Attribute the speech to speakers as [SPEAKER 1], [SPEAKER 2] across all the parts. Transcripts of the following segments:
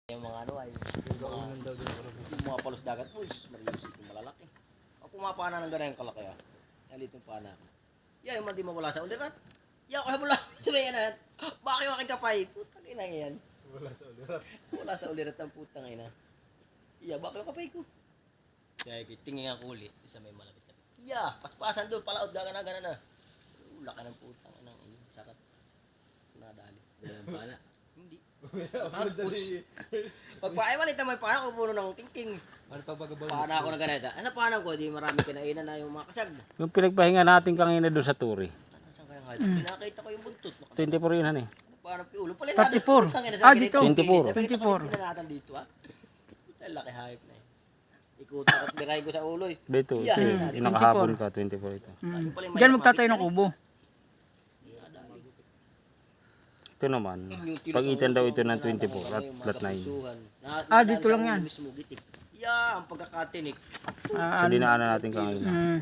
[SPEAKER 1] Yung mga ano ay yung mga palos dagat po, mariusip yung malalaki. Ang pumapana ng ganyan kalaki ah. Nalit yung pana. Yeah, yung hindi mawala sa ulirat. Yeah, kaya mula sa may yan. Bakit yung aking kapay? Putang ina yan.
[SPEAKER 2] Wala sa ulirat.
[SPEAKER 1] Wala sa ulirat ang putang ina. Yeah, bakit yung kapay ko? Kaya tingin nga kulit sa may malapit. Yeah, paspasan doon, palaot dagan na gana na. Laki ng putang ina ng iyo. Sakat. Nadali. Ganyan pana. Hindi. Pagpaay malit naman paano ko puno ng tingking.
[SPEAKER 2] Ano pa bagabal?
[SPEAKER 1] Paano ako na ganito? Ano paano ko? Di marami kinainan na yung mga kasag.
[SPEAKER 3] Yung pinagpahinga natin kanina doon sa Turi.
[SPEAKER 1] Saan kaya nga? Pinakita ko yung buntot.
[SPEAKER 3] 24 yun han eh.
[SPEAKER 1] Paano piulo? Pala
[SPEAKER 4] 34. Ah, dito.
[SPEAKER 3] 24.
[SPEAKER 4] 24.
[SPEAKER 1] Pinanatan dito ha. Laki hype na eh. Ikutan at biray ko sa ulo eh.
[SPEAKER 3] Dito,
[SPEAKER 1] Yeah.
[SPEAKER 3] yung nakahapon ka, 24 ito.
[SPEAKER 4] Diyan magtatayo ng kubo.
[SPEAKER 3] Ito naman, pagitan daw ito ng 24 at lot 9.
[SPEAKER 4] Ah, dito lang yan.
[SPEAKER 1] Yeah, ang pagkakatinik.
[SPEAKER 3] So dinaanan natin kanina.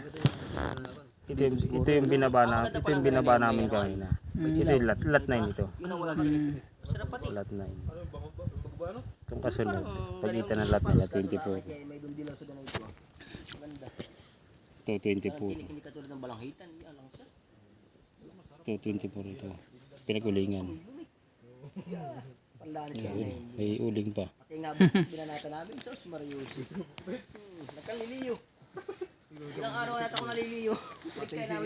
[SPEAKER 3] Ito yung binaba namin kanina. Ito yung lot 9 ito.
[SPEAKER 1] Yun ang wala ganito. Sarap pati.
[SPEAKER 3] Lot 9. Itong kasunod, pagitan ng lot nila 24.
[SPEAKER 1] May dundilaw sa ganito. Maganda.
[SPEAKER 3] Ito 24.
[SPEAKER 1] Hindi katulad ng balanghitan. Yan lang sa.
[SPEAKER 3] Ito 24 ito. Pinagulingan.
[SPEAKER 1] Panlanis
[SPEAKER 3] Yeah,
[SPEAKER 1] yan eh.
[SPEAKER 3] may uling pa.
[SPEAKER 1] Pati nga binanata namin, sos Mariusi. Nagkaliliyo. Ilang araw yata ako naliliyo.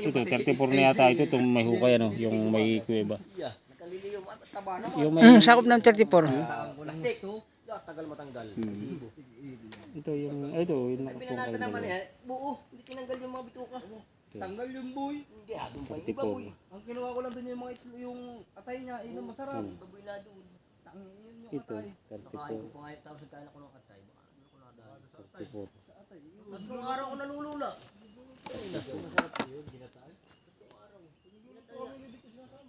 [SPEAKER 3] Ito 34 na yata ito, itong may hukay ano, yung may kuweba.
[SPEAKER 1] Yeah, nagkaliliyo. Taba naman.
[SPEAKER 3] Yung may,
[SPEAKER 4] Sakop ng 34.
[SPEAKER 1] Plastic. Yeah, tagal matanggal. Sibo.
[SPEAKER 3] ito yung
[SPEAKER 1] Ay, binanata naman eh. Buo. Hindi tinanggal yung mga bituka.
[SPEAKER 2] Tanggal yung boy.
[SPEAKER 1] Hindi, doon pa yung iba boy.
[SPEAKER 2] Ang kinuha ko lang dun yung mga yung atay niya, yun ang masarap.
[SPEAKER 1] Baboy na doon.
[SPEAKER 2] Tangin yun yung
[SPEAKER 3] ito,
[SPEAKER 2] atay.
[SPEAKER 1] Nakain ko pa nga tapos nagkain ako ng katay. Baka ano ko na dahil.
[SPEAKER 3] 34.
[SPEAKER 1] Tatlong araw ko nalulula.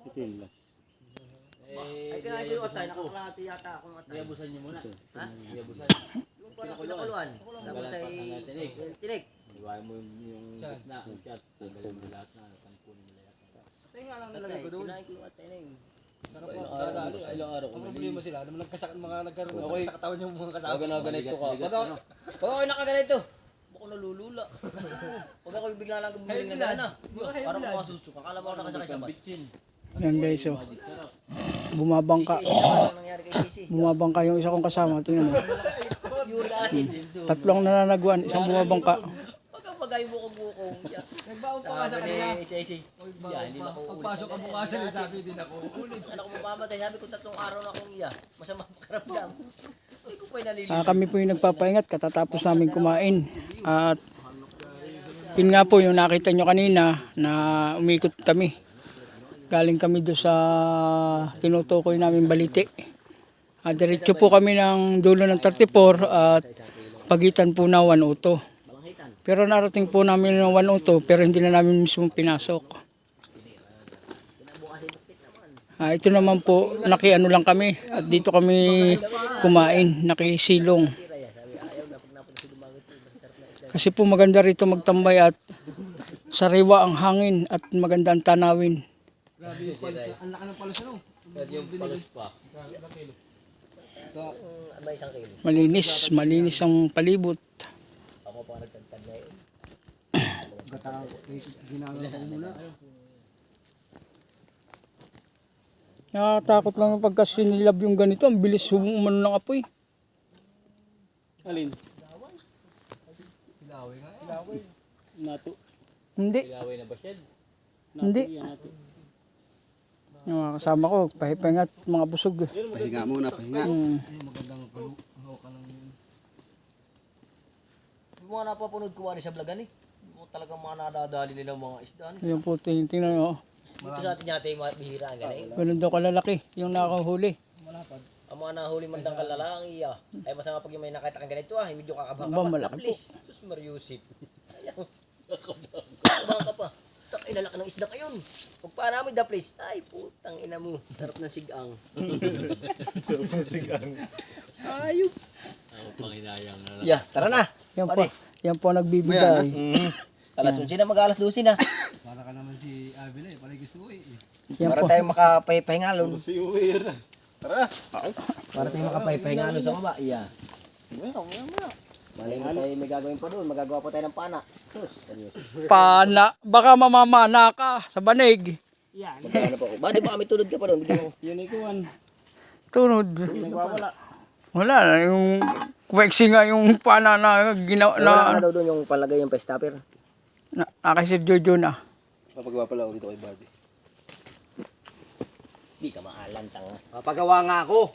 [SPEAKER 3] Ito yung last.
[SPEAKER 1] Ay, kinain ko yung atay. Nakakalahati yata akong atay.
[SPEAKER 2] Iyabusan niyo muna.
[SPEAKER 1] Ha?
[SPEAKER 2] Iyabusan.
[SPEAKER 1] Yung parang pinakuluan. Sabi sa tinik.
[SPEAKER 2] Iwain mo yung gitna, yung chat. Tanggalin mo lahat na, pangkunin mo lahat. Atay nga lang nalagay ko doon.
[SPEAKER 1] Kinain ko yung atay na yun.
[SPEAKER 2] Sarap po. Ilang araw ko. Ang problema sila, naman mga nagkaroon sa katawan yung mga kasama.
[SPEAKER 1] Pag ganito ka. Pag ako nakaganito. Baka nalulula. Pag ako bigla lang gumiling na gana. Parang ako masusuka. Akala mo ako nakasakay sa bus.
[SPEAKER 4] Yan guys, oh. Bumabangka.
[SPEAKER 1] Ano nangyari kay Casey?
[SPEAKER 4] Bumabangka yung isa kong kasama. Tingnan mo.
[SPEAKER 1] Uric acid.
[SPEAKER 4] Tatlong nananagwan, isang bumabangka.
[SPEAKER 1] Pagkapagay mo kong bukong.
[SPEAKER 2] Nagbaon pa nga sa kanila.
[SPEAKER 1] Casey. Hindi na ko ulit.
[SPEAKER 2] Pagpasok ang bukasan, sabi din ako. Ulit.
[SPEAKER 1] Ano ko mamamatay? Sabi ko 3 araw na akong iya. Masama makaramdam. Hindi ko pa naliligo.
[SPEAKER 4] Kami po yung nagpapahingat katatapos namin kumain. At yun nga po yung nakita nyo kanina na umikot kami. Galing kami doon sa tinutukoy namin Balite. Diretso po kami ng dulo ng 34 at pagitan po na 102. Pero narating po namin ng 102 pero hindi na namin mismo pinasok. Ito naman po, nakiano lang kami at dito kami kumain, nakisilong. Kasi po maganda rito magtambay at sariwa ang hangin at maganda ang tanawin.
[SPEAKER 2] Grabe yung palos. Ang laki ng palos ano?
[SPEAKER 1] Yung palos pa. May 1 kilo.
[SPEAKER 4] Malinis ang palibot.
[SPEAKER 1] Ako pa nagtagtag na yun.
[SPEAKER 2] Ginagawa ko muna.
[SPEAKER 4] Nakatakot lang yung pagka sinilab yung ganito, ang bilis umano ng apoy.
[SPEAKER 3] Alin?
[SPEAKER 2] Ilaway nga. Ilaway.
[SPEAKER 3] Nato.
[SPEAKER 4] Hindi,
[SPEAKER 3] Ilaway na ba siya?
[SPEAKER 4] hindi. Yung mga kasama ko, pahipahingat mga busog.
[SPEAKER 5] Pahinga muna, pahinga.
[SPEAKER 2] Ay, magandang hawakan lang yun.
[SPEAKER 1] Yung mga napapunod ko sa vlogan eh. Yung talagang mga nadadali nilang mga isda.
[SPEAKER 4] Ayun po, tingnan nyo.
[SPEAKER 1] Dito sa atin yata yung mga bihira ang ganun.
[SPEAKER 4] Ganun daw kalalaki, yung nakahuli.
[SPEAKER 1] Ang mga nahuli man dang kalala ang iya. Ay masama pag yung may nakita kang ganito ah. Medyo kakabang ka
[SPEAKER 4] Aba,
[SPEAKER 1] pa.
[SPEAKER 4] malaki po.
[SPEAKER 1] Please. Sus Mariusip. Ayaw. Kakabang ka pa. Tak inalaki ng isda kayon. Pag paano mo da please. Ay putang ina mo. Sarap ng sigang.
[SPEAKER 2] Sarap ng sigang.
[SPEAKER 1] Ayop.
[SPEAKER 3] Ako panginayang na lang.
[SPEAKER 1] Yeah, tara na.
[SPEAKER 4] Yan po nagbibigay.
[SPEAKER 1] Alas 11 na mag-alas 12 na.
[SPEAKER 2] Para ka naman si Avila eh. Parang gusto ko eh.
[SPEAKER 4] Yan
[SPEAKER 1] Para
[SPEAKER 4] po.
[SPEAKER 1] tayo makapahingalon.
[SPEAKER 2] Si Uwer. Tara.
[SPEAKER 1] Para tayo makapaypahinga sa baba. Iya. Malay mo tayo may gagawin pa doon. Magagawa pa tayo ng pana. Sus, seryoso.
[SPEAKER 4] Pana, baka mamamana ka sa banig.
[SPEAKER 1] Magkano pa ako? Ba, di ba kami tulad ka pa doon? Bigyan mo.
[SPEAKER 3] Yun ikuan.
[SPEAKER 4] Tunod.
[SPEAKER 3] Nagwawala.
[SPEAKER 4] Wala na, yung kwexi nga yung pana na ginawa
[SPEAKER 1] Wala
[SPEAKER 4] na,
[SPEAKER 1] ka daw doon yung palagay yung pestapper.
[SPEAKER 4] nakasir Jojo na.
[SPEAKER 2] Papagawa pala ako dito kay Buddy.
[SPEAKER 1] Di ka maalan tanga.
[SPEAKER 2] Papagawa nga ako.